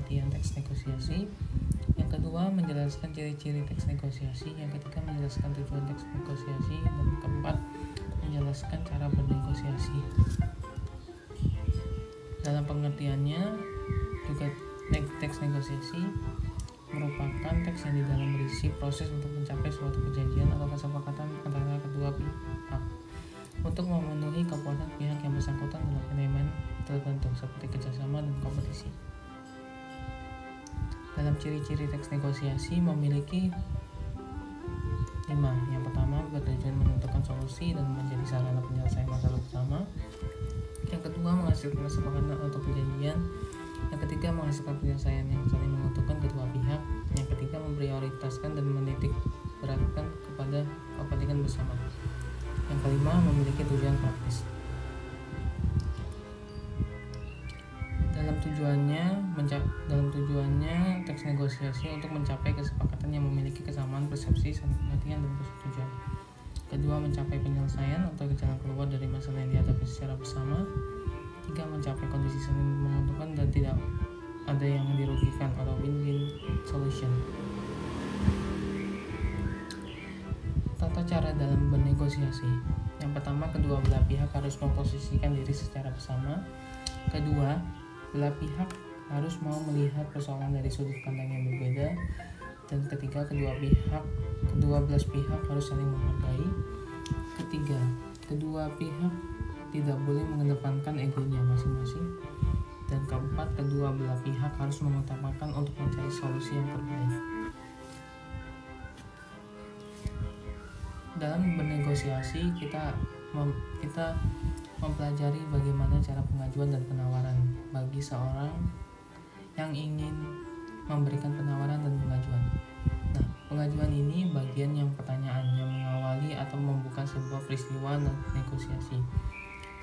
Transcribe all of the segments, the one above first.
pengertian teks negosiasi. Yang kedua, menjelaskan ciri-ciri teks negosiasi. Yang ketiga, menjelaskan tujuan teks negosiasi. Dan keempat, menjelaskan cara bernegosiasi. Dalam pengertiannya juga, teks negosiasi merupakan teks yang di dalam berisi proses untuk mencapai suatu perjanjian atau kesepakatan antara kedua pihak untuk memenuhi kepuasan pihak yang bersangkutan dalam elemen tertentu seperti kerjasama dan kompetisi. Dalam ciri-ciri teks negosiasi memiliki 5. Yang pertama, bertujuan menentukan solusi dan menjadi sarana penyelesaian masalah bersama. Yang kedua, menghasilkan kesepakatan atau perjanjian. Yang ketiga, menghasilkan penyelesaian yang saling menguntungkan kedua pihak. Yang ketiga, memprioritaskan dan menitik beratkan kepada kepentingan bersama. Yang kelima, memiliki tujuan praktis. Dalam tujuannya teks negosiasi untuk mencapai kesepakatan yang memiliki kesamaan persepsi, saling pengertian, dan persetujuan. Kedua, mencapai penyelesaian atau jalan keluar dari masalah yang dihadapi secara bersama. 3. Mencapai kondisi saling menguntungkan dan tidak ada yang dirugikan atau win-win solution. Tata cara dalam bernegosiasi. Yang pertama, kedua belah pihak harus memposisikan diri secara bersama. Kedua, belah pihak harus mau melihat persoalan dari sudut pandang yang berbeda. Dan ketiga, kedua belah pihak harus saling menghargai. Ketiga, kedua pihak tidak boleh mengedepankan egonya masing-masing. Dan keempat, kedua belah pihak harus mengutamakan untuk mencari solusi yang terbaik. Dalam bernegosiasi kita mempelajari bagaimana cara pengajuan dan penawaran bagi seorang yang ingin memberikan penawaran dan pengajuan. Nah, pengajuan ini bagian yang pertanyaan yang mengawali atau membuka sebuah peristiwa negosiasi.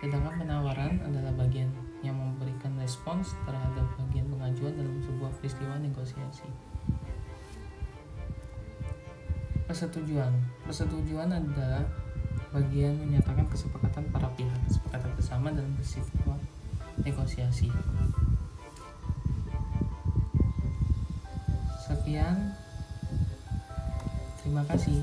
Sedangkan penawaran adalah bagian yang memberikan respons terhadap bagian pengajuan dalam sebuah peristiwa negosiasi. Persetujuan adalah bagian menyatakan kesepakatan para pihak, kesepakatan bersama dalam peristiwa negosiasi. Sekian, terima kasih.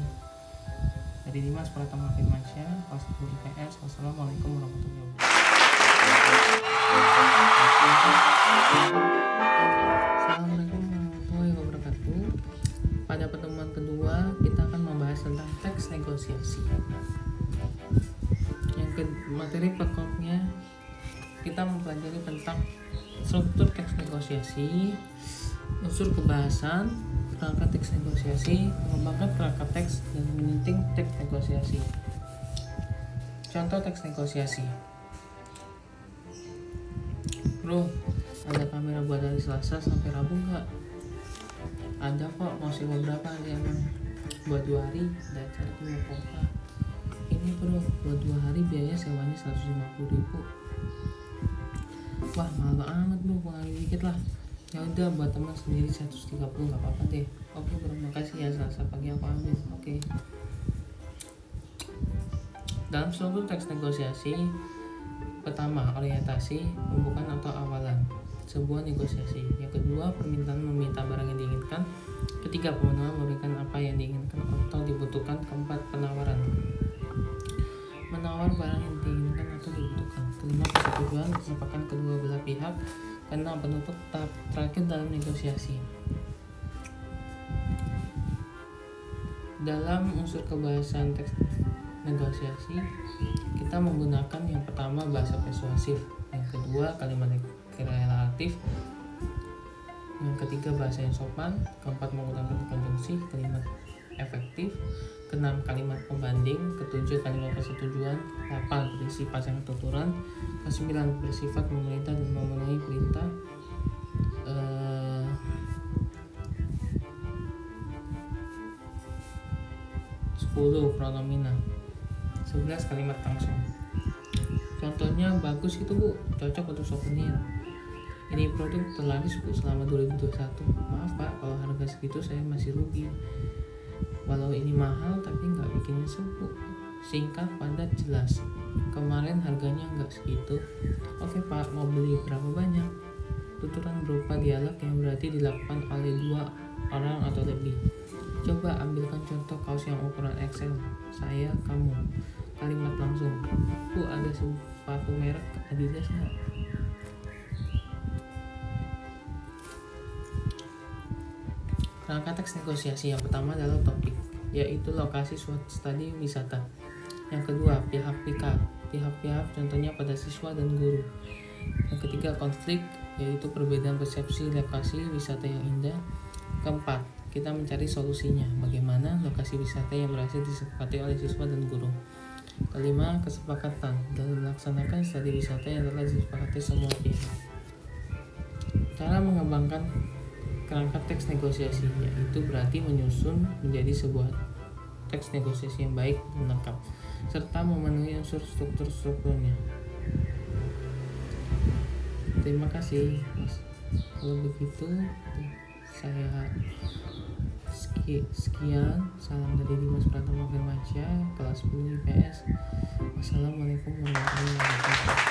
Dari Dimas Pratama Firmansyah, kelas 10 IPS. Wassalamualaikum warahmatullahi wabarakatuh. Assalamualaikum warahmatullahi wabarakatuh. Pada pertemuan kedua kita akan membahas tentang teks negosiasi. Materi pokoknya kita mempelajari tentang struktur teks negosiasi, unsur kebahasan, perangkat teks negosiasi, mengembangkan perangkat teks, dan menyunting teks negosiasi. Contoh teks negosiasi. Bro, ada kamera buat dari Selasa sampai Rabu nggak? Ada kok, mau sewa berapa aja emang? Buat 2 hari, ada acara di kota. Ini bro, buat 2 hari biaya sewanya 150.000. Wah, mahal amat bro, kurangin dikit lah. Ya udah, buat teman sendiri 130, nggak apa-apa deh. Oke bro, makasih ya, Selasa pagi aku ambil. Oke. Dalam struktur teks negosiasi, pertama, orientasi, pembukaan atau awalan sebuah negosiasi. Yang kedua, permintaan meminta barang yang diinginkan. Ketiga, pemenuhan memberikan apa yang diinginkan atau dibutuhkan. Keempat, penawaran, menawar barang yang diinginkan atau dibutuhkan. Kelima, persetujuan, kesepakatan kedua belah pihak. Keenam, penutup tahap terakhir dalam negosiasi. Dalam unsur kebahasan teks negosiasi, kita menggunakan yang pertama bahasa persuasif, yang kedua kalimat relatif, yang ketiga bahasa yang sopan, keempat menggunakan konjungsi, kelima efektif, keenam kalimat pembanding, ketujuh kalimat persetujuan, 8 berisi pasangan tuturan, ke-9 bersifat memerintah dan memenuhi perintah, 10 pronomina, 11 kalimat langsung. Contohnya bagus itu bu, cocok untuk souvenir. Ini produk terlaris bu selama 2021. Maaf pak, kalau harga segitu saya masih rugi. Walau ini mahal tapi nggak bikin nyesel bu. Singkat, padat, jelas. Kemarin harganya nggak segitu. Oke pak, mau beli berapa banyak? Tuturan berupa dialog yang berarti dilakukan oleh dua orang atau lebih. Coba ambilkan contoh kaos yang ukuran XL. Saya, kamu. Kalimat langsung. Bu, ada sepatu merek Adidas nggak? Kerangka teks negosiasi yang pertama adalah topik, yaitu lokasi suatu studi wisata. Yang kedua, pihak-pihak. Pihak-pihak contohnya pada siswa dan guru. Yang ketiga, konflik, yaitu perbedaan persepsi lokasi wisata yang indah. Keempat, kita mencari solusinya, bagaimana lokasi wisata yang berhasil disepakati oleh siswa dan guru. Kelima, kesepakatan dalam melaksanakan studi wisata yang telah disepakati semua pihak. Cara mengembangkan kerangka teks negosiasi, yaitu berarti menyusun menjadi sebuah teks negosiasi yang baik dan lengkap, serta memenuhi unsur strukturnya. Terima kasih, Mas. Kalau begitu, saya sekian. Salam dari Dimas Pratama Firmansyah, kelas 10 IPS. Wassalamualaikum warahmatullahi wabarakatuh.